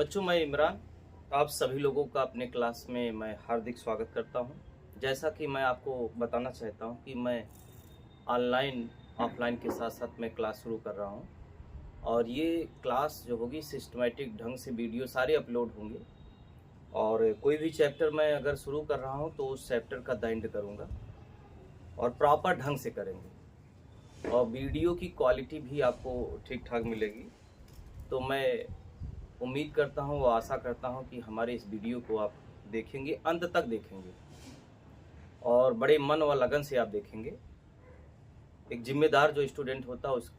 बच्चों, मैं इमरान आप सभी लोगों का अपने क्लास में मैं हार्दिक स्वागत करता हूं। जैसा कि मैं आपको बताना चाहता हूं कि मैं ऑनलाइन ऑफलाइन के साथ साथ मैं क्लास शुरू कर रहा हूं और ये क्लास जो होगी सिस्टमेटिक ढंग से वीडियो सारे अपलोड होंगे और कोई भी चैप्टर मैं अगर शुरू कर रहा हूं तो उस चैप्टर का द एंड करूँगा और प्रॉपर ढंग से करेंगे और वीडियो की क्वालिटी भी आपको ठीक ठाक मिलेगी। तो मैं उम्मीद करता हूँ व आशा करता हूँ कि हमारे इस वीडियो को आप देखेंगे, अंत तक देखेंगे और बड़े मन व लगन से आप देखेंगे। एक जिम्मेदार जो स्टूडेंट होता है उस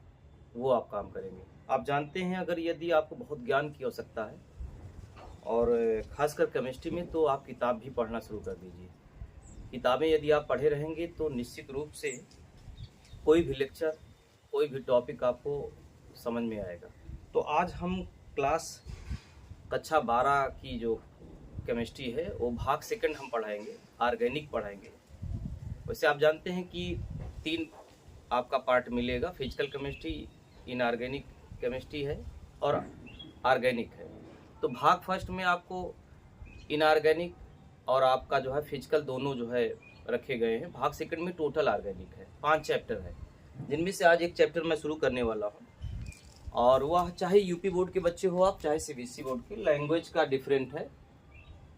वो आप काम करेंगे। आप जानते हैं, अगर यदि आपको बहुत ज्ञान की आवश्यकता है और खासकर केमिस्ट्री में, तो आप किताब भी पढ़ना शुरू कर दीजिए। किताबें यदि आप पढ़े रहेंगे तो निश्चित रूप से कोई भी लेक्चर, कोई भी टॉपिक आपको समझ में आएगा। तो आज हम क्लास कक्षा 12 की जो केमिस्ट्री है वो भाग सेकंड हम पढ़ाएंगे, ऑर्गेनिक पढ़ाएंगे। वैसे आप जानते हैं कि 3 आपका पार्ट मिलेगा, फिजिकल केमिस्ट्री, इनऑर्गेनिक केमिस्ट्री है और ऑर्गेनिक है। तो भाग फर्स्ट में आपको इनऑर्गेनिक और आपका जो है फिजिकल दोनों जो है रखे गए हैं। भाग सेकंड में टोटल ऑर्गेनिक है, 5 चैप्टर है, जिनमें से आज एक चैप्टर मैं शुरू करने वाला हूँ और वह चाहे यूपी बोर्ड के बच्चे हो आप, चाहे सीबीएसई बोर्ड के। लैंग्वेज का डिफरेंट है,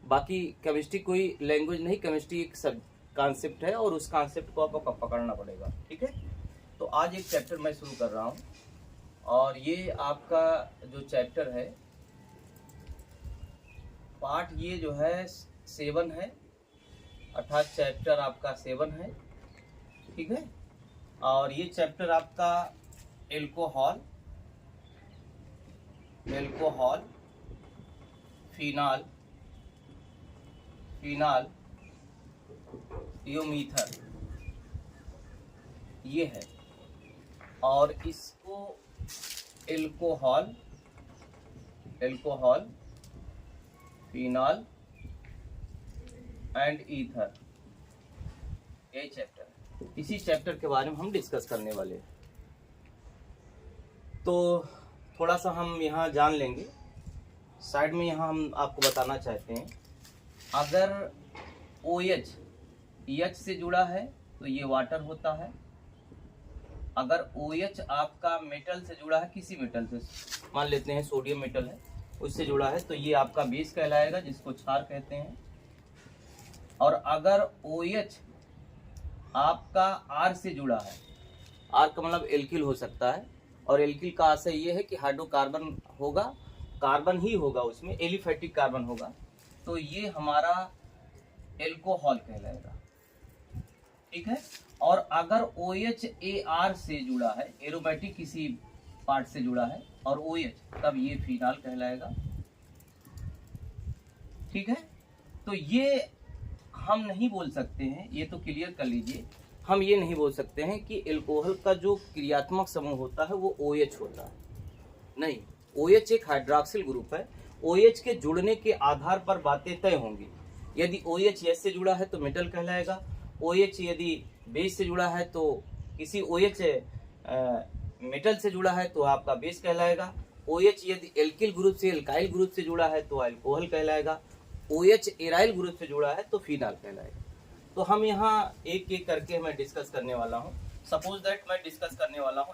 बाकी केमिस्ट्री कोई लैंग्वेज नहीं, केमिस्ट्री एक सब कॉन्सेप्ट है और उस कॉन्सेप्ट को आपको पकड़ना पड़ेगा। ठीक है, तो आज एक चैप्टर मैं शुरू कर रहा हूँ और ये आपका जो चैप्टर है पार्ट ये जो है 7 है, अर्थात चैप्टर आपका 7 है। ठीक है, और ये चैप्टर आपका एल्कोहल, फिनाल, ईथर ये है। और इसको एल्कोहल, फिनाल एंड ईथर, ये चैप्टर है। इसी चैप्टर के बारे में हम डिस्कस करने वाले हैं। तो थोड़ा सा हम यहाँ जान लेंगे। साइड में यहाँ हम आपको बताना चाहते हैं, अगर OH H से जुड़ा है तो ये वाटर होता है। अगर OH आपका मेटल से जुड़ा है, किसी मेटल से, मान लेते हैं सोडियम मेटल है, उससे जुड़ा है, तो ये आपका बेस कहलाएगा, जिसको क्षार कहते हैं। और अगर OH आपका R से जुड़ा है, R का मतलब एल्किल हो सकता है, और एल्किल का आशय ये है कि हाइड्रोकार्बन होगा, कार्बन ही होगा, उसमें एलिफैटिक कार्बन होगा, तो ये हमारा एल्कोहल कहलाएगा। ठीक है, और अगर OH AR से जुड़ा है, एरोमेटिक किसी पार्ट से जुड़ा है और OH, तब ये फिनाल कहलाएगा। ठीक है, तो ये हम नहीं बोल सकते हैं, ये तो क्लियर कर लीजिए, हम ये नहीं बोल सकते हैं कि एल्कोहल का जो क्रियात्मक समूह होता है वो OH होता है। नहीं, OH एक हाइड्रॉक्सिल ग्रुप है। OH के जुड़ने के आधार पर बातें तय होंगी। यदि OH S से जुड़ा है तो मेटल कहलाएगा, OH यदि बेस से जुड़ा है तो किसी OH मेटल से जुड़ा है तो आपका बेस कहलाएगा। OH यदि एल्किल ग्रुप से, एल्काइल ग्रुप से जुड़ा है तो अल्कोहल कहलाएगा। OH एराइल ग्रुप से जुड़ा है तो फिनाल कहलाएगा। तो हम यहाँ एक एक करके मैं डिस्कस करने वाला हूँ। सपोज दैट मैं डिस्कस करने वाला हूँ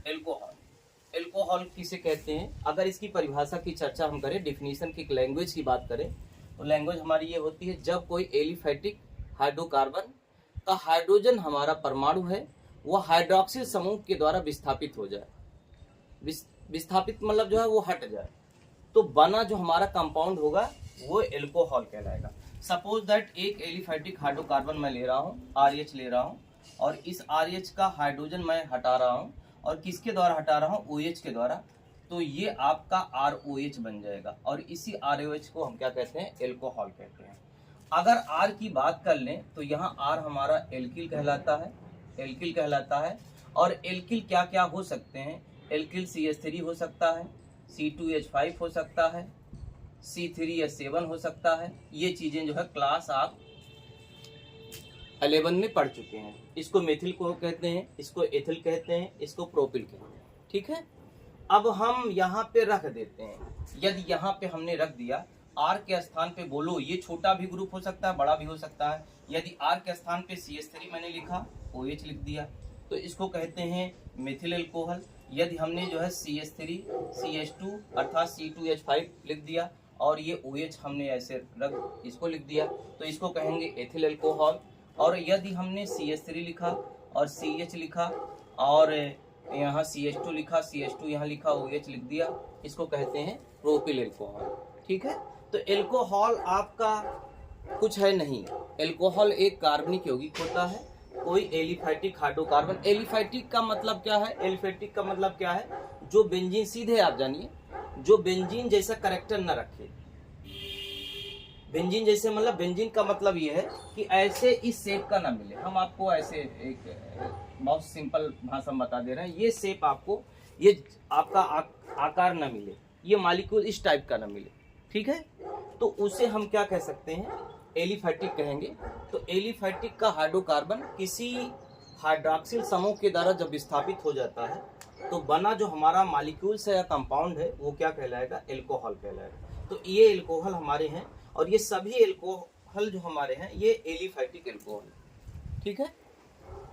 एल्कोहल किसे कहते हैं। अगर इसकी परिभाषा की चर्चा हम करें, डिफिनीशन की, लैंग्वेज की बात करें, तो लैंग्वेज हमारी ये होती है, जब कोई एलिफैटिक हाइड्रोकार्बन का हाइड्रोजन हमारा परमाणु है वह हाइड्रोक्सिल समूह के द्वारा विस्थापित हो जाए। विस्थापित मतलब जो है वो हट जाए, तो बना जो हमारा कंपाउंड होगा वो एल्कोहल कहलाएगा। सपोज दैट एक एलिफैटिक हाइड्रोकार्बन मैं ले रहा हूँ, RH ले रहा हूँ, और इस RH का हाइड्रोजन मैं हटा रहा हूँ, और किसके द्वारा हटा रहा हूँ, OH के द्वारा, तो ये आपका ROH बन जाएगा, और इसी ROH को हम क्या कहते हैं, एल्कोहल कहते हैं। अगर R की बात कर लें तो यहाँ R हमारा एल्किल कहलाता है, और एल्किल क्या क्या हो सकते हैं, एल्किल CH3 हो सकता है, C2H5 हो सकता है, C3H7 हो सकता है। ये चीजें जो है क्लास आप 11 में पढ़ चुके हैं। इसको मेथिल को कहते हैं, इसको एथिल कहते हैं, इसको प्रोपिल कहते हैं। ठीक है, अब हम यहाँ पे रख देते हैं। यदि यहाँ पे हमने रख दिया, R के स्थान पे बोलो, ये छोटा भी ग्रुप हो सकता है, बड़ा भी हो सकता है। यदि R के स्थान पे CH3 मैंने लिखा, OH लिख दिया, तो इसको कहते हैं मिथिल एल्कोहल। यदि हमने जो है CH3 CH2 अर्थात C2H5 लिख दिया और ये OH हमने ऐसे रख इसको लिख दिया, तो इसको कहेंगे एथिल एल्कोहल। और यदि हमने CH3 लिखा और CH लिखा और यहाँ CH2 लिखा, CH2 यहाँ लिखा, OH लिख दिया, इसको कहते हैं प्रोपिल एल्कोहल। ठीक है, तो एल्कोहल आपका कुछ है नहीं, एल्कोहल एक कार्बनिक यौगिक होता है, कोई एलिफैटिक हाइड्रोकार्बन। एलिफैटिक का मतलब क्या है? एलिफैटिक का मतलब क्या है? जो बेंजीन, सीधे आप जानिए, जो बेंजीन जैसा कैरेक्टर न रखे। बेंजीन जैसे मतलब, बेंजीन का मतलब ये है कि ऐसे इस शेप का ना मिले। हम आपको ऐसे एक बहुत सिंपल भाषा में बता दे रहे हैं, ये शेप आपको, ये आपका आकार ना मिले, ये मॉलिक्यूल इस टाइप का ना मिले। ठीक है, तो उसे हम क्या कह सकते हैं? एलिफैटिक कहेंगे। तो एलिफैटिक का हाइड्रोकार्बन किसी हाइड्रॉक्सिल समूह के द्वारा जब विस्थापित हो जाता है तो बना जो हमारा मॉलिक्यूल्स है या कंपाउंड है वो क्या कहलाएगा? एल्कोहल कहलाएगा। तो ये एल्कोहल हमारे हैं और ये सभी एल्कोहल जो हमारे हैं ये एलिफैटिक एल्कोहल। ठीक है,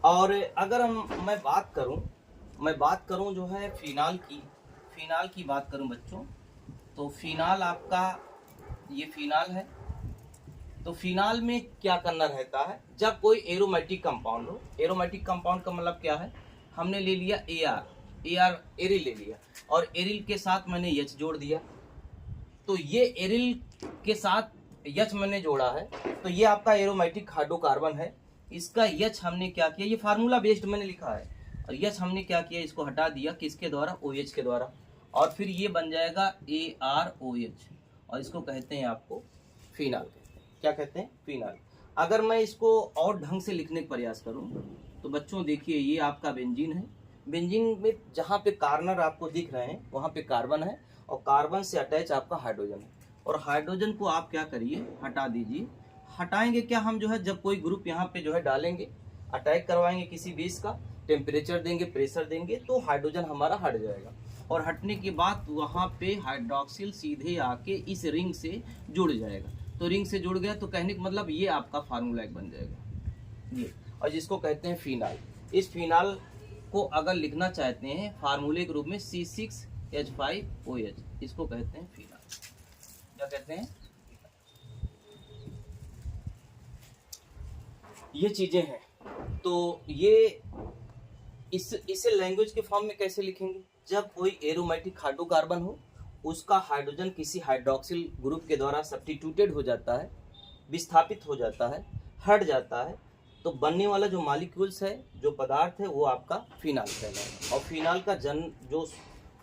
और अगर मैं बात करूं जो है फिनाल की बात करूं बच्चों, तो फिनाल आपका, ये फिनाल है। तो फिनाल में क्या करना रहता है? जब कोई एरोमेटिक कंपाउंड हो, एरोमेटिक कंपाउंड का मतलब क्या है? हमने ले लिया AR एरिल ले लिया और एरिल के साथ मैंने H जोड़ दिया, तो ये एरिल के साथ H मैंने जोड़ा है, तो ये आपका एरोमेटिक हाइड्रोकार्बन है। इसका H हमने क्या किया? ये फार्मूला बेस्ड मैंने लिखा है, और H हमने क्या किया? इसको हटा दिया, किसके द्वारा? OH के द्वारा, और फिर ये बन जाएगा ArOH, और इसको कहते हैं आपको फिनाल कहते हैं। क्या कहते हैं? फिनाल। अगर मैं इसको और ढंग से लिखने का प्रयास करूं तो बच्चों देखिए, ये आपका बेंजीन है। बेंजीन में जहाँ पे कार्बन आपको दिख रहे हैं वहाँ पे कार्बन है, और कार्बन से अटैच आपका हाइड्रोजन है, और हाइड्रोजन को आप क्या करिए? हटा दीजिए। हटाएंगे क्या हम? जो है जब कोई ग्रुप यहाँ पे जो है डालेंगे, अटैक करवाएंगे किसी बेस का, टेम्परेचर देंगे, प्रेशर देंगे, तो हाइड्रोजन हमारा हट जाएगा, और हटने के बाद वहाँ पे हाइड्रोक्सिल सीधे आके इस रिंग से जुड़ जाएगा। तो रिंग से जुड़ गया तो कहने का मतलब ये आपका फार्मूला एक बन जाएगा ये, और जिसको कहते हैं फिनाल। इस फिनाल को अगर लिखना चाहते हैं फार्मूले के रूप में C6H5OH, इसको कहते हैं फिनाल। क्या कहते हैं? ये चीजें हैं। तो ये इसे लैंग्वेज के फॉर्म में कैसे लिखेंगे? जब कोई एरोमेटिक हाइड्रोकार्बन हो, उसका हाइड्रोजन किसी हाइड्रोक्सिल ग्रुप के द्वारा सब्स्टिट्यूटेड हो जाता है, विस्थापित हो जाता है, हट जाता है, तो बनने वाला जो मॉलिक्यूल्स है, जो पदार्थ है, वो आपका फिनाल कहलाएगा। और फिनाल का जो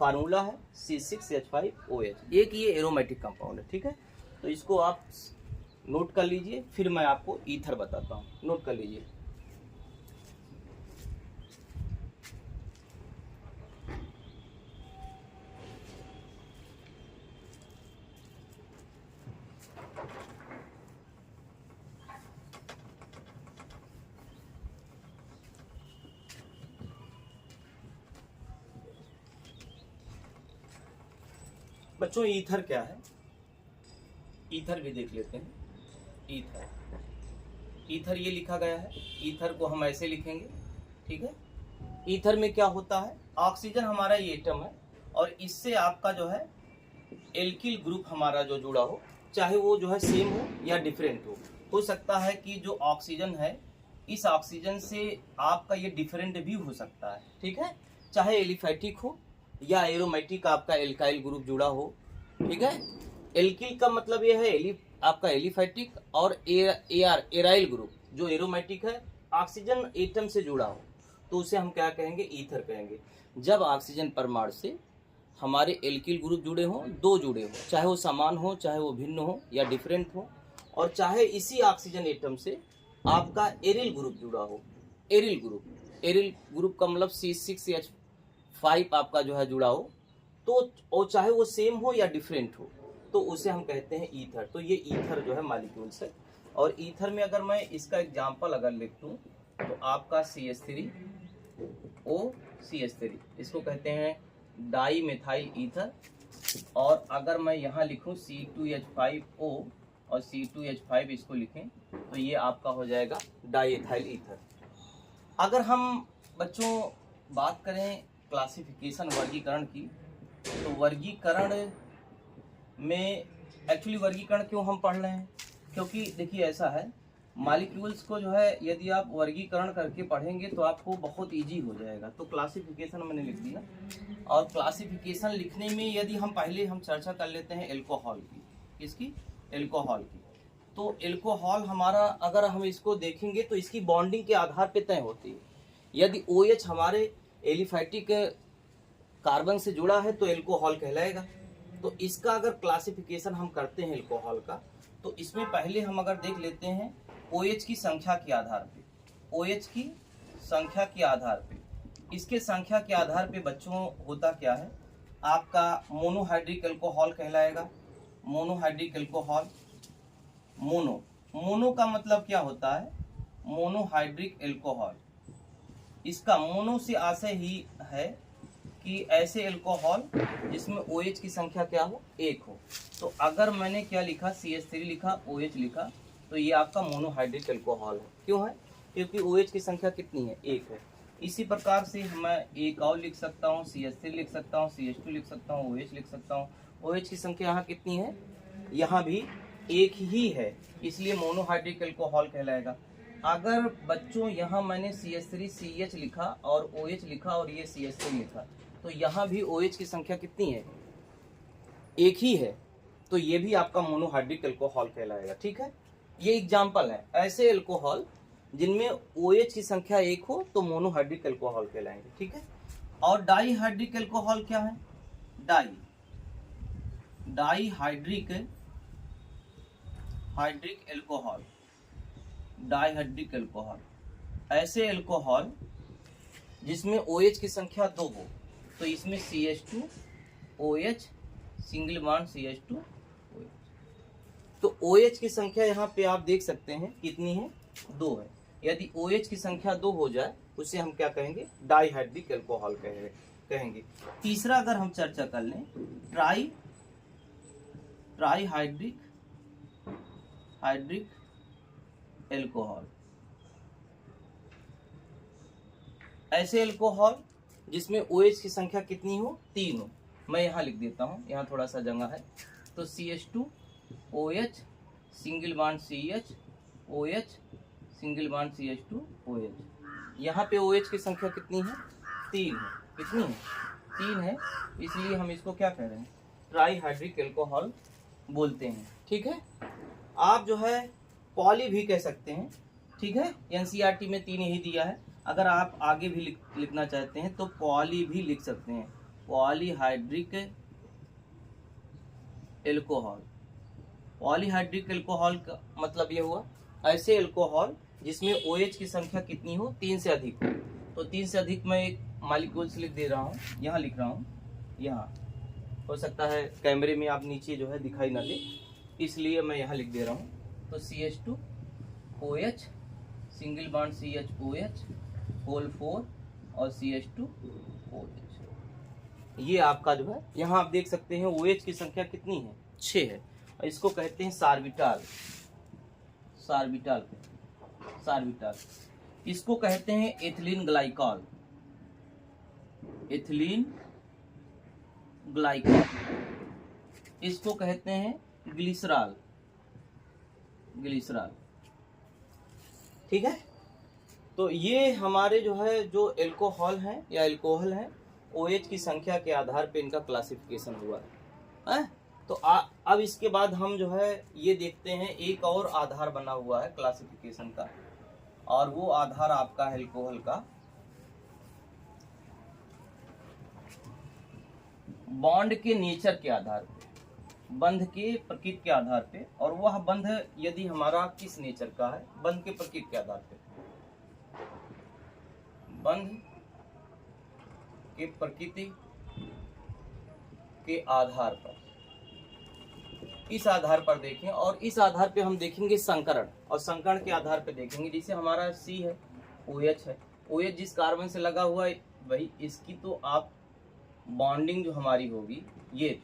फार्मूला है C6H5OH। एक ये एरोमेटिक कंपाउंड है। ठीक है, तो इसको आप नोट कर लीजिए, फिर मैं आपको ईथर बताता हूँ। नोट कर लीजिए। बच्चों ईथर क्या है? ईथर भी देख लेते हैं। ईथर ये लिखा गया है। ईथर को हम ऐसे लिखेंगे। ठीक है, ईथर में क्या होता है? ऑक्सीजन हमारा ये एटम है, और इससे आपका जो है एल्किल ग्रुप हमारा जो जुड़ा हो, चाहे वो जो है सेम हो या डिफरेंट हो सकता है कि जो ऑक्सीजन है, इस ऑक्सीजन से आपका ये डिफरेंट भी हो सकता है। ठीक है, चाहे एलिफैटिक हो या एरोमेटिक आपका एल्काइल ग्रुप जुड़ा हो। ठीक है, एल्किल का मतलब यह है आपका एलिफैटिक, और एराइल ग्रुप जो एरोमेटिक है, ऑक्सीजन एटम से जुड़ा हो, तो उसे हम क्या कहेंगे? ईथर कहेंगे। जब ऑक्सीजन परमाणु से हमारे एल्किल ग्रुप जुड़े हों, दो जुड़े हों, चाहे वो समान हो, चाहे वो भिन्न हो या डिफरेंट हो, और चाहे इसी ऑक्सीजन एटम से आपका एरिल ग्रुप जुड़ा हो। एरिल ग्रुप का मतलब C6H5 आपका जो है जुड़ा हो, तो और चाहे वो सेम हो या डिफरेंट हो, तो उसे हम कहते हैं ईथर। तो ये ईथर जो है मॉलिक्यूल्स है। और ईथर में अगर मैं इसका एग्जांपल अगर लिख दूं तो आपका CH3O CH3, इसको कहते हैं डाई मिथाइल ईथर, और अगर मैं यहाँ लिखूँ C2H5O और C2H5 इसको लिखें तो ये आपका हो जाएगा डाई एथाइल ईथर। अगर हम बच्चों बात करें क्लासिफिकेशन वर्गीकरण की, तो वर्गीकरण में एक्चुअली वर्गीकरण क्यों हम पढ़ रहे हैं, क्योंकि देखिए ऐसा है, मॉलिक्यूल्स को जो है यदि आप वर्गीकरण करके पढ़ेंगे तो आपको बहुत इजी हो जाएगा। तो क्लासिफिकेशन मैंने लिख दिया, और क्लासिफिकेशन लिखने में यदि हम पहले चर्चा कर लेते हैं एल्कोहल की। किसकी? एल्कोहल की। तो एल्कोहल हमारा अगर हम इसको देखेंगे तो इसकी बॉन्डिंग के आधार पे तय होती है। यदि OH हमारे एलिफैटिक कार्बन से जुड़ा है तो एल्कोहल कहलाएगा। तो इसका अगर क्लासिफिकेशन हम करते हैं एल्कोहल का, तो इसमें पहले हम अगर देख लेते हैं OH की संख्या के आधार पे, OH की संख्या के आधार पे, इसके संख्या के आधार पे बच्चों होता क्या है, आपका मोनोहाइड्रिक एल्कोहल कहलाएगा। मोनोहाइड्रिक एल्कोहल, मोनो का मतलब क्या होता है, मोनोहाइड्रिक एल्कोहल। इसका मोनो से आशय ही है कि ऐसे एल्कोहल जिसमें OH की संख्या क्या हो, 1 हो। तो अगर मैंने क्या लिखा, CH3 लिखा, OH लिखा, तो ये आपका मोनोहाइड्रिक एल्कोहल है। क्यों है? क्योंकि OH की संख्या कितनी है, 1 है। इसी प्रकार से मैं एक और लिख सकता हूँ, CH3 लिख सकता हूँ, CH2 लिख सकता हूँ, OH लिख सकता हूँ। OH की संख्या यहाँ कितनी है, यहाँ भी 1 ही है, इसलिए मोनोहाइड्रिक एल्कोहल कहलाएगा। अगर बच्चों यहाँ मैंने CH3 CH लिखा और OH लिखा और ये CH3 लिखा, तो यहाँ भी OH की संख्या कितनी है, 1 ही है, तो ये भी आपका मोनोहाइड्रिक एल्कोहल कहलाएगा। ठीक है, ये एग्जाम्पल है ऐसे एल्कोहल जिनमें OH की संख्या 1 हो तो मोनोहाइड्रिक एल्कोहल कहलाएंगे। ठीक है, और डाईहाइड्रिक एल्कोहल क्या है, डाईहाइड्रिक एल्कोहल, डाईहाइड्रिक एल्कोहल ऐसे एल्कोहल जिसमें OH की संख्या 2 हो, तो इसमें CH2 OH single bond CH2 OH। तो OH की संख्या यहाँ पे आप देख सकते हैं कितनी है, 2 है। यदि OH की संख्या 2 हो जाए उसे हम क्या कहेंगे, डाईहाइड्रिक एल्कोहल कहेंगे। तीसरा अगर हम चर्चा कर लें, ट्राईहाइड्रिक एल्कोहल, ऐसे एल्कोहल जिसमें OH की संख्या कितनी हो, 3 हो। मैं यहाँ लिख देता हूँ, यहाँ थोड़ा सा जगह है, तो CH2 OH single bond CH OH single bond CH2 OH। यहाँ पे OH की संख्या कितनी है, 3 है। कितनी है, 3 है, इसलिए हम इसको क्या कह रहे हैं, ट्राईहाइड्रिक एल्कोहल बोलते हैं। ठीक है, आप जो है पॉली भी कह सकते हैं। ठीक है, NCERT में 3 ही दिया है, अगर आप आगे भी लिखना चाहते हैं तो पॉली भी लिख सकते हैं, पॉलीहाइड्रिक एल्कोहल। पॉलीहाइड्रिक एल्कोहल का मतलब ये हुआ ऐसे एल्कोहल जिसमें OH की संख्या कितनी हो, 3 से अधिक हो। तो 3 से अधिक मैं एक मॉलिक्यूल्स लिख दे रहा हूँ, यहाँ लिख रहा हूँ, यहाँ हो सकता है कैमरे में आप नीचे जो है दिखाई ना दे, इसलिए मैं यहाँ लिख दे रहा हूँ। तो CH2 OH single bond CH OH whole 4 और CH2 OH। ये आपका जो है, यहाँ आप देख सकते हैं OH की संख्या कितनी है, 6 है। और इसको कहते हैं सार्बिटाल। इसको कहते हैं एथिलीन ग्लाइकॉल, इसको कहते हैं ग्लिसरॉल। ठीक है, तो ये हमारे जो है जो एल्कोहल हैं या एल्कोहल हैं, OH की संख्या के आधार पे इनका क्लासिफिकेशन हुआ है। तो अब इसके बाद हम जो है ये देखते हैं, एक और आधार बना हुआ है क्लासिफिकेशन का, और वो आधार आपका है एल्कोहल का बॉन्ड के नेचर के आधार पे, बंध के प्रकृति के आधार पे। और वह बंध यदि हमारा किस नेचर का है, बंध के प्रकृति के आधार पे, बंध के प्रकृति के आधार पर, इस आधार पर देखें। और इस आधार पे हम देखेंगे संकरण, और संकरण के आधार पे देखेंगे, जैसे हमारा C है, OH है, OH जिस कार्बन से लगा हुआ है वही इसकी तो आप बॉन्डिंग जो हमारी होगी, ये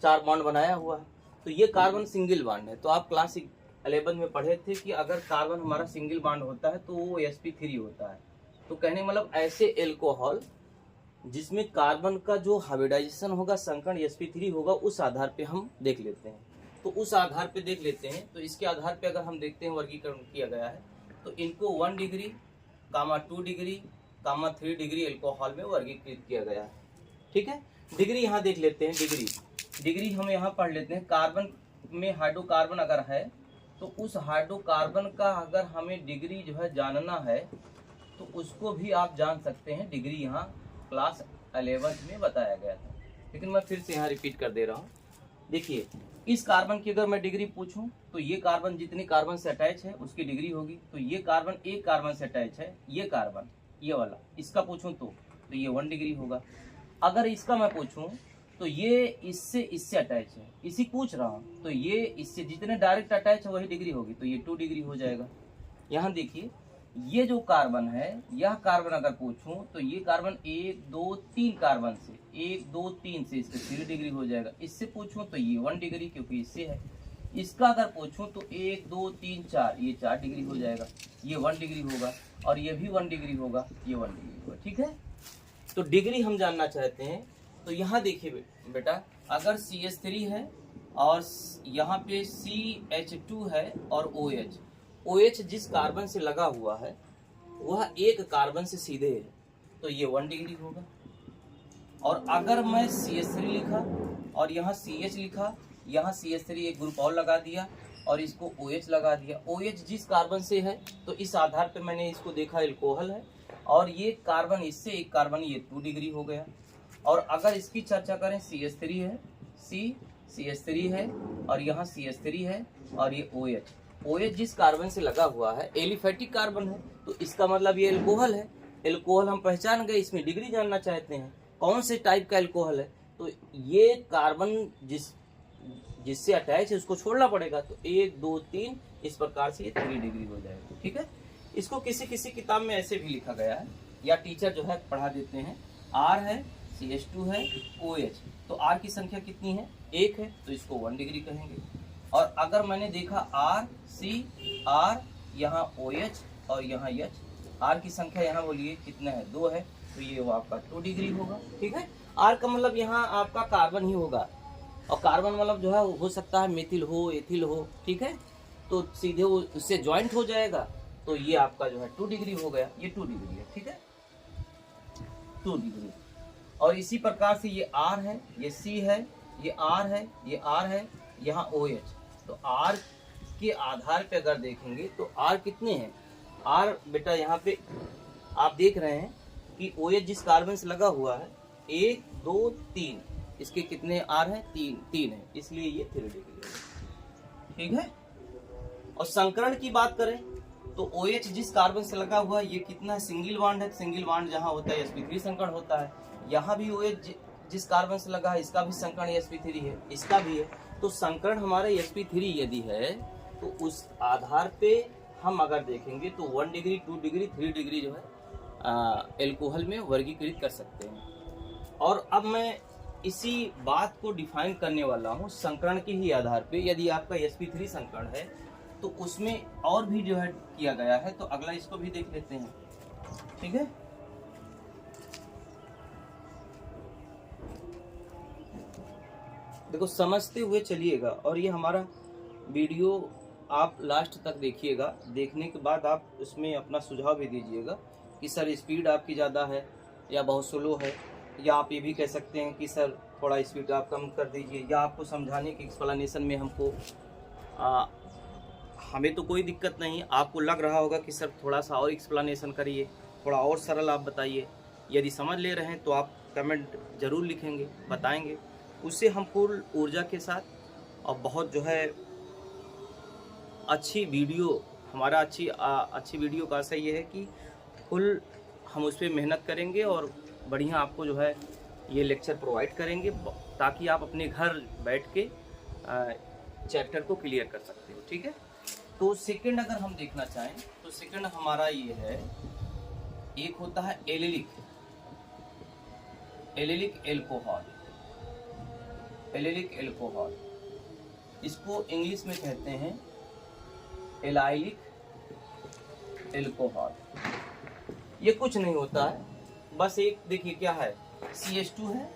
4 बॉन्ड बनाया हुआ है, तो ये कार्बन सिंगल बॉन्ड है। तो आप क्लास 11 में पढ़े थे कि अगर कार्बन हमारा सिंगल बॉन्ड होता है तो वो sp3 होता है। तो कहने मतलब ऐसे एल्कोहल जिसमें कार्बन का जो हाइब्रिडाइजेशन होगा, संकरण sp3 होगा, उस आधार पे हम देख लेते हैं। तो उस आधार पे देख लेते हैं। तो इसके आधार पे अगर हम देखते हैं वर्गीकरण किया गया है, तो इनको 1 डिग्री, 2 डिग्री, 3 डिग्री एल्कोहल में वर्गीकृत किया गया है। ठीक है, डिग्री यहाँ देख लेते हैं। डिग्री हम यहाँ पढ़ लेते हैं। कार्बन में हाइड्रोकार्बन अगर है तो उस हाइड्रोकार्बन का अगर हमें डिग्री जो है जानना है तो उसको भी आप जान सकते हैं। डिग्री यहाँ क्लास 11 में बताया गया था, लेकिन मैं फिर से यहाँ रिपीट कर दे रहा हूँ। देखिए, इस कार्बन की अगर मैं डिग्री पूछूं तो ये कार्बन जितने कार्बन से अटैच है उसकी डिग्री होगी। तो ये कार्बन एक कार्बन से अटैच है, ये कार्बन ये वाला, इसका पूछूं तो ये 1 डिग्री होगा। अगर इसका मैं पूछूं तो ये इससे अटैच है, इसी पूछ रहा हूँ, तो ये इससे जितने डायरेक्ट अटैच है वही डिग्री होगी, तो ये 2 डिग्री हो जाएगा। यहाँ देखिए, ये जो कार्बन है, यह कार्बन अगर पूछूं तो ये कार्बन 1 2 3 कार्बन से 1 2 3 से इसके 3 डिग्री हो जाएगा। इससे पूछूं तो ये 1 डिग्री क्योंकि इससे है। इसका अगर पूछूं तो 1 2 3 4, ये 4 डिग्री हो जाएगा, ये 1 डिग्री होगा, और ये भी 1 डिग्री होगा, ये 1 डिग्री होगा। ठीक है, तो डिग्री हम जानना चाहते हैं। तो यहाँ देखिए बेटा, अगर CH3 है और यहाँ पे CH2 है और OH जिस कार्बन से लगा हुआ है वह एक कार्बन से सीधे है, तो ये 1 डिग्री होगा। और अगर मैं CH3 लिखा और यहाँ CH लिखा, यहाँ CH3 एक ग्रुप और लगा दिया और इसको OH लगा दिया, OH जिस कार्बन से है तो इस आधार पे मैंने इसको देखा एल्कोहल है, और ये कार्बन इससे एक कार्बन, ये 2 डिग्री हो गया। और अगर इसकी चर्चा करें, CH3 है, CH3 है और यहाँ CH3 है और ये OH जिस कार्बन से लगा हुआ है एलिफेटिक कार्बन है, तो इसका मतलब ये एल्कोहल है। एल्कोहल हम पहचान गए, इसमें डिग्री जानना चाहते हैं कौन से टाइप का एल्कोहल है। तो ये कार्बन जिससे अटैच है उसको छोड़ना पड़ेगा, तो 1 2 3 इस प्रकार से ये 3 डिग्री हो जाएगा। ठीक है, इसको किसी किताब में ऐसे भी लिखा गया है या टीचर जो है पढ़ा देते हैं। R है, CH2 है, OH, तो R की संख्या कितनी है, 1 है, तो इसको 1 डिग्री कहेंगे। और अगर मैंने देखा R C R, यहाँ OH और यहाँ H, R की संख्या यहाँ बोलिए कितना है, 2 है, तो ये वो आपका 2 डिग्री होगा। ठीक है, R का मतलब यहाँ आपका कार्बन ही होगा, और कार्बन मतलब जो है हो सकता है मेथिल हो, एथिल हो। ठीक है, तो सीधे वो उससे ज्वाइंट हो जाएगा, तो ये आपका जो है 2 डिग्री हो गया, ये 2 डिग्री है। ठीक है, 2 डिग्री। और इसी प्रकार से ये R है, ये C है, ये R है, ये R है, यहाँ OH, तो R के आधार पे अगर देखेंगे तो R कितने हैं, R बेटा यहाँ पे आप देख रहे हैं कि OH जिस कार्बन से लगा हुआ है 1 2 3, इसके कितने R हैं, 3 है, इसलिए ये 3 डिग्री है। ठीक है, और संकरण की बात करें तो OH जिस कार्बन से लगा हुआ है ये कितना है, सिंगल बॉन्ड है। सिंगल बॉन्ड जहाँ होता है sp3 संकरण होता है। यहाँ भी OH जिस कार्बन से लगा है इसका भी संकरण sp3 है, इसका भी है। तो संकरण हमारा sp3 यदि है तो उस आधार पे हम अगर देखेंगे तो 1 डिग्री 2 डिग्री 3 डिग्री जो है एल्कोहल में वर्गीकृत कर सकते हैं। और अब मैं इसी बात को डिफाइन करने वाला हूँ संकरण के ही आधार पे। यदि आपका sp3 संकरण है तो उसमें और भी जो है किया गया है, तो अगला इसको भी देख लेते हैं। ठीक है, देखो समझते हुए चलिएगा, और ये हमारा वीडियो आप लास्ट तक देखिएगा। देखने के बाद आप उसमें अपना सुझाव भी दीजिएगा कि सर स्पीड आपकी ज़्यादा है या बहुत स्लो है, या आप ये भी कह सकते हैं कि सर थोड़ा स्पीड आप कम कर दीजिए, या आपको समझाने के एक्सप्लेनेशन में हमको हमें तो कोई दिक्कत नहीं, आपको लग रहा होगा कि सर थोड़ा सा और एक्सप्लेनेशन करिए, थोड़ा और सरल आप बताइए। यदि समझ ले रहे हैं तो आप कमेंट ज़रूर लिखेंगे, बताएंगे, उससे हम फुल ऊर्जा के साथ और बहुत जो है अच्छी वीडियो, हमारा अच्छी वीडियो का आशय ये है कि फुल हम उस पर मेहनत करेंगे और बढ़िया आपको जो है ये लेक्चर प्रोवाइड करेंगे, ताकि आप अपने घर बैठ के चैप्टर को क्लियर कर सकते हो। ठीक है, तो सेकंड अगर हम देखना चाहें तो सेकंड हमारा ये है, एक होता है allylic. Allylic alcohol, allylic alcohol, इसको इंग्लिश में कहते हैं एलाइलिक एल्कोहल। ये कुछ नहीं होता है, बस एक देखिए क्या है, CH2 है,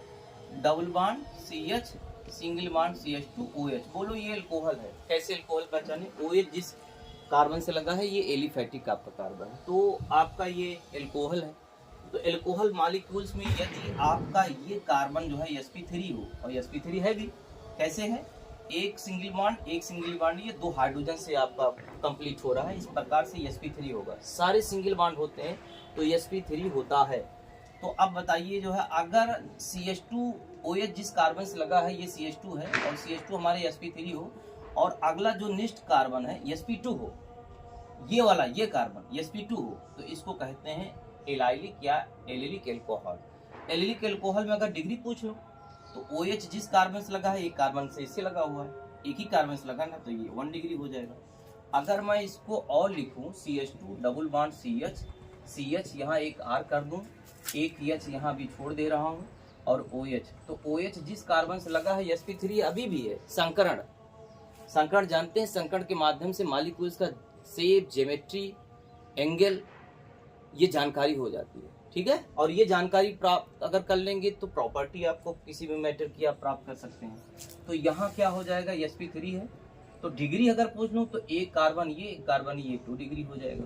double bond CH, single bond CH2OH। बोलो ये एल्कोहल है। कैसे एल्कोहल पहचाने? OH जिस कार्बन से लगा है ये एलिफैटिक आपका कार्बन है, तो आपका ये एल्कोहल है। तो एल्कोहल मॉलिक्यूल्स में यदि आपका ये कार्बन जो है sp3 हो, और sp3 है भी, कैसे है, एक सिंगल बॉन्ड ये दो हाइड्रोजन से आपका कंप्लीट हो रहा है, इस प्रकार से sp3 होगा। सारे सिंगल बॉन्ड होते हैं तो sp3 होता है। तो अब बताइए जो है, अगर CH2OH जिस कार्बन से लगा है ये CH2 है, और CH2 हमारे sp3 हो, और अगला जो नेक्स्ट कार्बन है sp2 हो, ये वाला ये कार्बन sp2 हो, तो इसको कहते हैं एलाइलिक या एलिलिक एल्कोहल। एलिलिक एल्कोहल में अगर डिग्री पूछ लो तो OH जिस कार्बन से लगा है, एक कार्बन से इससे लगा हुआ है, एक ही कार्बन से लगा ना, तो ये 1 डिग्री हो जाएगा। अगर मैं इसको और लिखूं, CH2 डबल बॉन्ड CH यहाँ एक R कर दूं, एक H यहाँ भी छोड़ दे रहा हूँ, और OH, तो OH जिस कार्बन से लगा है sp3 अभी भी है। संकरण जानते हैं, संकरण के माध्यम से मॉलिक्यूल्स का शेप, ज्योमेट्री, एंगल, ये जानकारी हो जाती है, ठीक है। और ये जानकारी प्राप्त अगर कर लेंगे तो प्रॉपर्टी आपको किसी भी मैटर की आप प्राप्त कर सकते हैं। तो यहाँ क्या हो जाएगा, sp3 है, तो डिग्री अगर पूछ लूँ तो एक कार्बन ये 2 डिग्री हो जाएगा।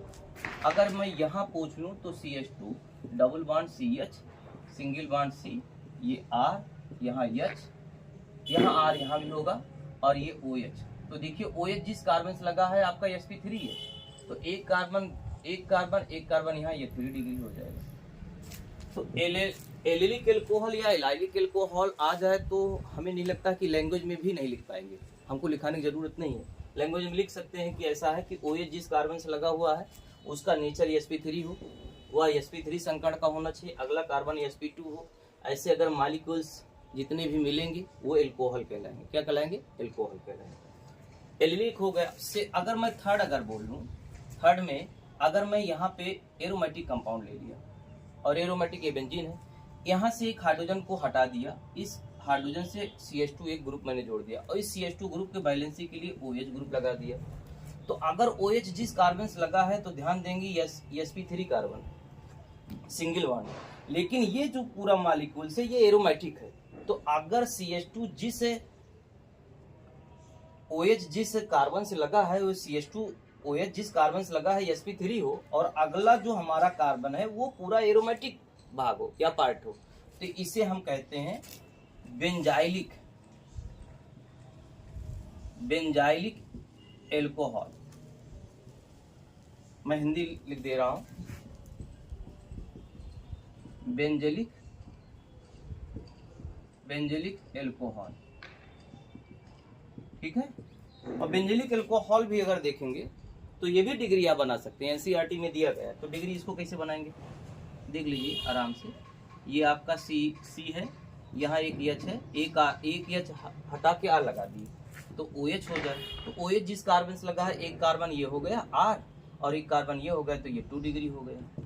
अगर मैं यहाँ पूछ लूँ तो CH2 double bond CH, single bond C, ये R, यहाँ H, यहाँ R यहाँ भी होगा, और ये OH। तो देखिए OH जिस कार्बन से लगा है आपका sp3 है, तो एक कार्बन यहाँ, ये 3 डिग्री हो जाएगा। तो एलिलिक एल्कोहल या एलाइलिक एल्कोहल आ जाए तो हमें नहीं लगता कि लैंग्वेज में भी नहीं लिख पाएंगे, हमको लिखाने की जरूरत नहीं है। लैंग्वेज में लिख सकते हैं कि ऐसा है कि OH जिस कार्बन से लगा हुआ है उसका नेचर sp3 हो, वह sp3 संकरण का होना चाहिए, अगला कार्बन sp2 हो। ऐसे अगर मॉलिक्यूल्स जितने भी मिलेंगे वो एल्कोहल कहलाएंगे। क्या कहलाएंगे? एल्कोहल कहलाएंगे। एलिलिक हो गया। से अगर मैं थर्ड अगर बोल लूँ, थर्ड में अगर मैं यहाँ पे एरोमेटिक कंपाउंड ले लिया, और एरोमेटिक ये बेंजीन है, यहाँ से एक हाइड्रोजन को हटा दिया, इस हाइड्रोजन से CH2 एक ग्रुप मैंने जोड़ दिया, और इस CH2 ग्रुप के बैलेंसी के लिए OH ग्रुप लगा दिया। तो अगर OH जिस कार्बन से लगा है तो ध्यान देंगे sp3 कार्बन सिंगल बॉन्ड, लेकिन ये जो पूरा मॉलिक्यूल से ये एरोमेटिक है। तो अगर CH2 जिस OH जिस कार्बन से लगा है, वो CH2OH जिस कार्बन से लगा है sp3 हो, और अगला जो हमारा कार्बन है वो पूरा एरोमेटिक भाग हो या पार्ट हो, तो इसे हम कहते हैं बेंजाइलिक एल्कोहल। मैं हिंदी लिख दे रहा हूं, बेंजाइलिक एल्कोहल, ठीक है। और बेंजाइलिक एल्कोहल भी अगर देखेंगे तो ये भी डिग्री आप बना सकते हैं, NCERT में दिया गया है। तो डिग्री इसको कैसे बनाएंगे, देख लीजिए आराम से। ये आपका C है, यहाँ एक H है, एक H हटा के R लगा दिए तो OH हो जाए। तो OH जिस कार्बन से लगा है, एक कार्बन ये हो गया R, और एक कार्बन ये हो गया, तो ये 2 डिग्री हो गया।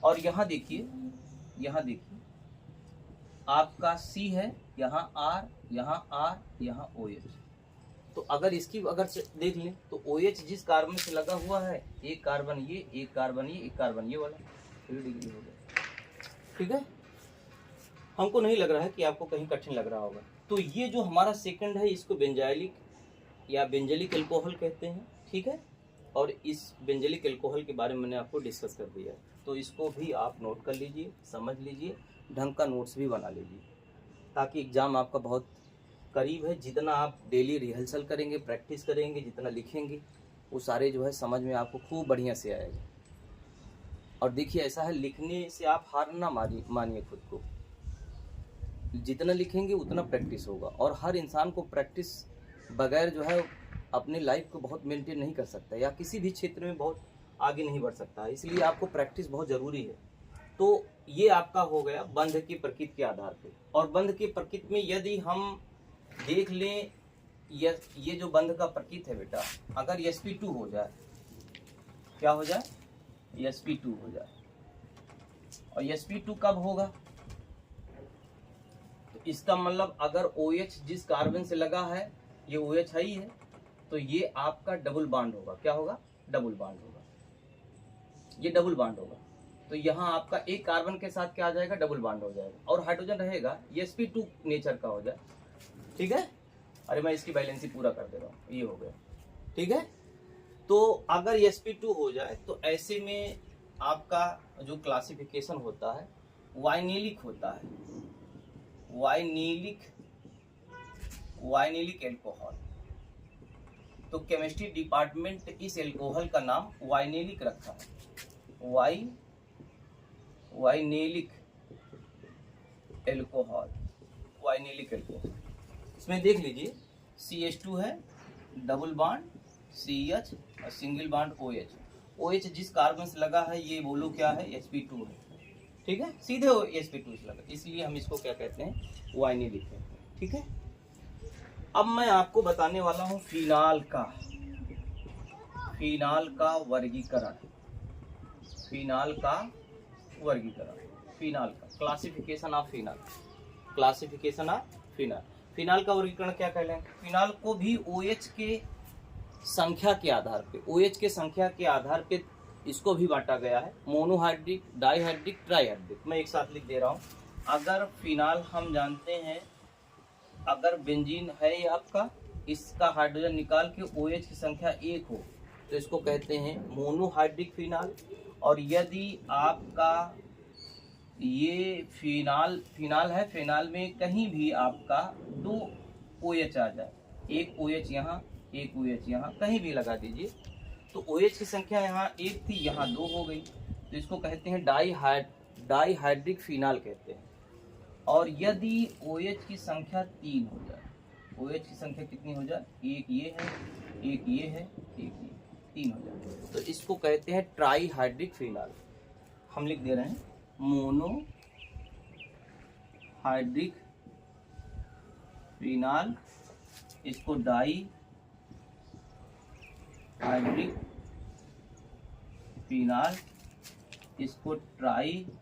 और यहाँ देखिए आपका C है, यहाँ R, यहाँ OH। तो अगर इसकी अगर देख लें तो OH जिस कार्बन से लगा हुआ है, एक कार्बन ये, एक कार्बन ये वाला, 3 डिग्री हो गया, ठीक है। हमको नहीं लग रहा है कि आपको कहीं कठिन लग रहा होगा। तो ये जो हमारा सेकंड है, इसको बेंजाइलिक या बेंजाइलिक एल्कोहल कहते हैं, ठीक है। और इस बेंजाइलिक एल्कोहल के बारे में मैंने आपको डिस्कस कर दिया है, तो इसको भी आप नोट कर लीजिए, समझ लीजिए, ढंग का नोट्स भी बना लीजिए, ताकि एग्ज़ाम आपका बहुत करीब है। जितना आप डेली रिहर्सल करेंगे, प्रैक्टिस करेंगे, जितना लिखेंगे, वो सारे जो है समझ में आपको खूब बढ़िया से आएगा। और देखिए ऐसा है, लिखने से आप हार ना मानिए खुद को, जितना लिखेंगे उतना प्रैक्टिस होगा। और हर इंसान को प्रैक्टिस बगैर जो है अपनी लाइफ को बहुत मेंटेन नहीं कर सकता, या किसी भी क्षेत्र में बहुत आगे नहीं बढ़ सकता, इसलिए आपको प्रैक्टिस बहुत ज़रूरी है। तो ये आपका हो गया बंध की प्रकृति के आधार पे। और बंध की प्रकृति में यदि हम देख लें, ये जो बंध का प्रकृति है बेटा, अगर sp2 हो जाए, क्या हो जाए, sp2 हो जाए। और sp2 कब होगा, इसका मतलब अगर OH जिस कार्बन से लगा है, ये OH है ही है, तो ये आपका डबल बॉन्ड होगा। क्या होगा? डबल बॉन्ड होगा, ये डबल बॉन्ड होगा। तो यहाँ आपका एक कार्बन के साथ क्या आ जाएगा? डबल बॉन्ड हो जाएगा, और हाइड्रोजन रहेगा ये sp2 नेचर का हो जाए। ठीक है, अरे मैं इसकी बैलेंसी पूरा कर दे रहा हूँ, ये हो गया। ठीक है, तो अगर sp2 हो जाए तो ऐसे में आपका जो क्लासिफिकेशन होता है वाइनिलिक होता है, वाइनिलिक एल्कोहल। तो केमिस्ट्री डिपार्टमेंट इस एल्कोहल का नाम वाइनिलिक रखा है, वाइनिलिक एल्कोहल, वाइनिलिक एल्कोहल। इसमें देख लीजिए CH2 है, डबल बॉन्ड CH और सिंगल बॉन्ड OH। OH जिस कार्बन से लगा है ये बोलो क्या है? sp2 है। ठीक है, सीधे sp2 से लगा, इसलिए हम इसको क्या कहते हैं? वाइनिलिक कहते हैं। ठीक है, अब मैं आपको बताने वाला हूँ फिनाल का वर्गीकरण, फिनाल का क्लासिफिकेशन ऑफ फिनाल। फिनाल का वर्गीकरण क्या कहलाएगा? फिनाल को भी OH के संख्या के आधार पे इसको भी बांटा गया है, मोनोहाइड्रिक, डाइहाइड्रिक, ट्राइहाइड्रिक। मैं एक साथ लिख दे रहा हूँ। अगर फिनाल हम जानते हैं, अगर बेंजीन है ये आपका, इसका हाइड्रोजन निकाल के OH की संख्या 1 हो तो इसको कहते हैं मोनोहाइड्रिक फिनाल। और यदि आपका ये फिनाल है, फिनाल में कहीं भी आपका 2 OH आ जाए, एक OH यहाँ, एक OH यहाँ, कहीं भी लगा दीजिए, तो OH की संख्या यहाँ 1 थी, यहाँ 2 हो गई, तो इसको कहते हैं डाइहाइड्रिक फिनाल कहते हैं। और यदि OH की संख्या 3 हो जाए, OH की संख्या कितनी हो जाए? एक ये है, एक ये है, एक ये, 3 हो जाए, तो इसको कहते हैं ट्राइहाइड्रिक फिनाल। हम लिख दे रहे हैं मोनोहाइड्रिक फिनाल, इसको डाइहाइड्रिक फिनाल, इसको ट्राइहाइड्रिक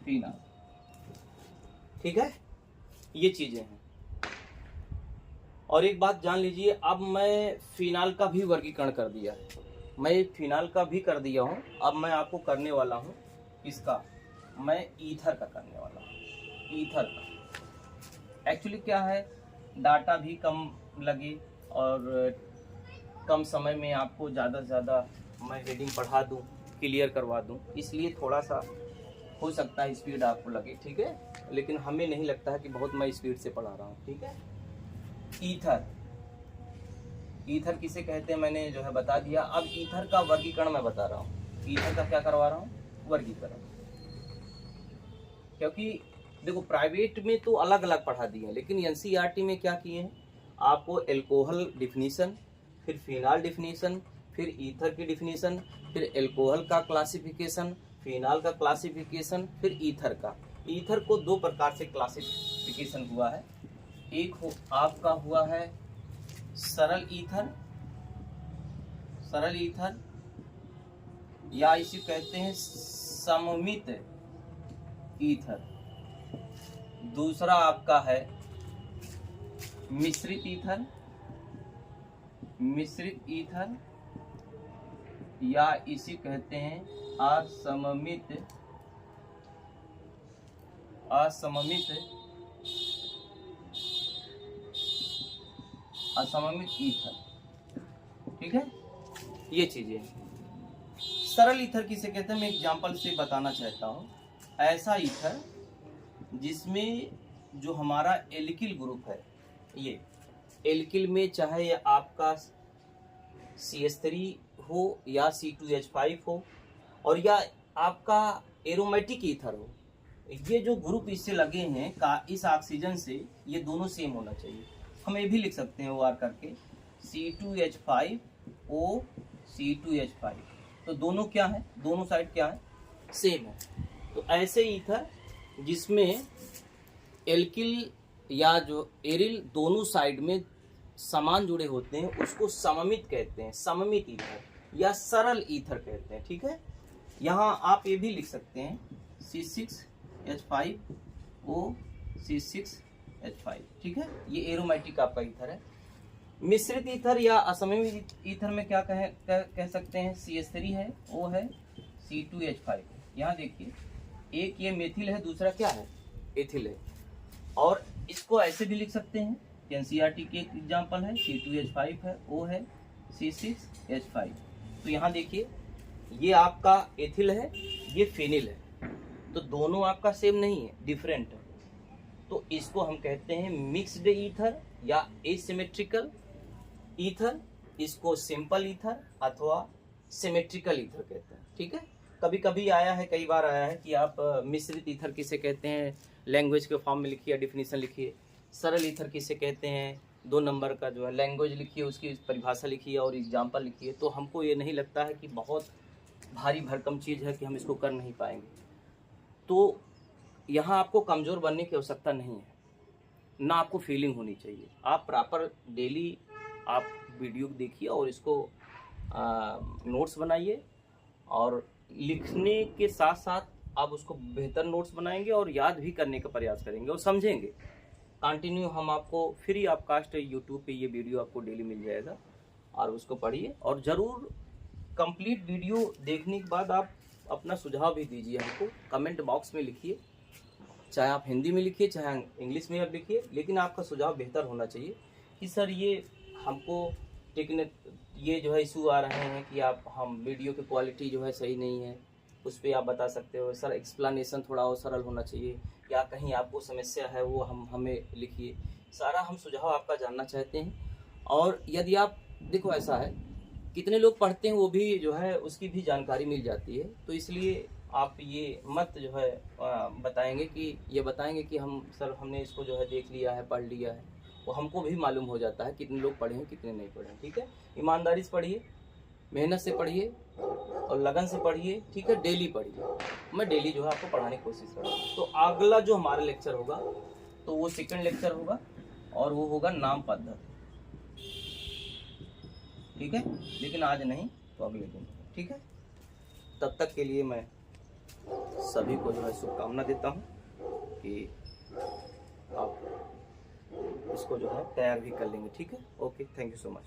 फिनाल। ठीक है, ये चीजें हैं। और एक बात जान लीजिए, अब मैं फिनाल का भी वर्गीकरण कर दिया है, मैं फिनाल का भी कर दिया हूँ। अब मैं आपको करने वाला हूँ इसका, मैं ईथर का करने वाला हूँ। ईथर का एक्चुअली क्या है, डाटा भी कम लगे और कम समय में आपको ज़्यादा से ज़्यादा मैं हेडिंग पढ़ा दूँ, क्लियर करवा दूँ, इसलिए थोड़ा सा हो सकता है स्पीड आपको लगे। ठीक है, लेकिन हमें नहीं लगता है कि बहुत मैं स्पीड से पढ़ा रहा हूँ। ठीक है, ईथर किसे कहते हैं मैंने जो है बता दिया। अब ईथर का वर्गीकरण मैं बता रहा हूँ, ईथर का क्या करवा रहा हूँ? वर्गीकरण। क्योंकि देखो प्राइवेट में तो अलग अलग पढ़ा दिए, लेकिन NCERT में क्या किए हैं, आपको एल्कोहल डिफिनीशन, फिर फिनाल डिफिनीशन, फिर ईथर की डिफिनीशन, फिर एल्कोहल का क्लासिफिकेशन, फिनाल का क्लासिफिकेशन, फिर ईथर का। ईथर को 2 प्रकार से क्लासिफिकेशन हुआ है। एक आपका हुआ है सरल ईथर, या इसे कहते हैं सममित ईथर। दूसरा आपका है मिश्रित ईथर, या इसे कहते हैं असममित ईथर। ठीक है, ये चीजें। सरल ईथर किसे कहते हैं, मैं एग्जांपल से बताना चाहता हूँ। ऐसा ईथर जिसमें जो हमारा एल्किल ग्रुप है, ये एल्किल में चाहे ये आपका CH3 हो या C2H5 हो, और या आपका एरोमेटिक ईथर हो, ये जो ग्रुप इससे लगे हैं का इस ऑक्सीजन से, ये दोनों सेम होना चाहिए। हम ये भी लिख सकते हैं OR करके C2H5O C2H5, तो दोनों क्या है, दोनों साइड क्या है, सेम है। तो ऐसे ईथर जिसमें एल्किल या जो एरिल दोनों साइड में समान जुड़े होते हैं, उसको सममित कहते हैं, सममित ईथर या सरल ईथर कहते हैं। ठीक है, यहाँ आप ये भी लिख सकते हैं C6H5O C6H5, ठीक है। ये एरोमेटिक आपका ईथर है। मिश्रित ईथर या असममित ईथर में क्या कह सकते हैं, CH3 है, O है, C2H5। यहाँ देखिए, एक ये मेथिल है, दूसरा क्या है, एथिल है। और इसको ऐसे भी लिख सकते हैं, NCERT के एग्जाम्पल है, C2H5 है, O है, C6H5। तो यहाँ देखिए, ये आपका एथिल है, ये फेनिल है, तो दोनों आपका सेम नहीं है, डिफरेंट है। तो इसको हम कहते हैं मिक्स्ड ईथर या एसिमेट्रिकल ईथर। इसको सिंपल ईथर अथवा सिमेट्रिकल ईथर कहते हैं, ठीक है। कभी कभी आया है, कई बार आया है कि आप मिश्रित ईथर किसे कहते हैं, लैंग्वेज के फॉर्म में लिखिए, डेफिनेशन लिखिए। सरल ईथर किसे कहते हैं, 2 नंबर का जो है लैंग्वेज लिखिए, उसकी परिभाषा लिखिए और एग्जाम्पल लिखिए। तो हमको ये नहीं लगता है कि बहुत भारी भरकम चीज़ है कि हम इसको कर नहीं पाएंगे। तो यहाँ आपको कमज़ोर बनने की आवश्यकता नहीं है, ना आपको फीलिंग होनी चाहिए। आप प्रॉपर डेली आप वीडियो देखिए और इसको नोट्स बनाइए, और लिखने के साथ साथ आप उसको बेहतर नोट्स बनाएंगे और याद भी करने का प्रयास करेंगे और समझेंगे। कंटिन्यू हम आपको फ्री ऑफ कास्ट यूट्यूब पे ये वीडियो आपको डेली मिल जाएगा, और उसको पढ़िए। और ज़रूर कंप्लीट वीडियो देखने के बाद आप अपना सुझाव भी दीजिए हमको, कमेंट बॉक्स में लिखिए। चाहे आप हिंदी में लिखिए, चाहे इंग्लिश में आप लिखिए, लेकिन आपका सुझाव बेहतर होना चाहिए कि सर ये हमको टेक्निक ये जो है इशू आ रहे हैं कि हम वीडियो की क्वालिटी जो है सही नहीं है, उस पर आप बता सकते हो। सर एक्सप्लेनेशन थोड़ा और सरल होना चाहिए, या कहीं आपको समस्या है वो हमें लिखिए। सारा हम सुझाव आपका जानना चाहते हैं। और यदि आप देखो, ऐसा है कितने लोग पढ़ते हैं, वो भी जो है उसकी भी जानकारी मिल जाती है। तो इसलिए आप ये मत जो है बताएंगे कि हम सर हमने इसको जो है देख लिया है, पढ़ लिया है। वो हमको भी मालूम हो जाता है कितने लोग पढ़े हैं, कितने नहीं पढ़े हैं, ठीक है। ईमानदारी से पढ़िए, मेहनत से पढ़िए और लगन से पढ़िए, ठीक है। डेली पढ़िए, मैं डेली जो है आपको पढ़ाने की कोशिश करूँगा। तो अगला जो हमारा लेक्चर होगा, तो वो सेकंड लेक्चर होगा, और वो होगा नाम पद्धति, ठीक है। लेकिन आज नहीं, तो अगले दिन, ठीक है। तब तक के लिए मैं सभी को जो है शुभकामना देता हूँ कि आप इसको जो है तैयार भी कर लेंगे, ठीक है। Okay, thank you so much.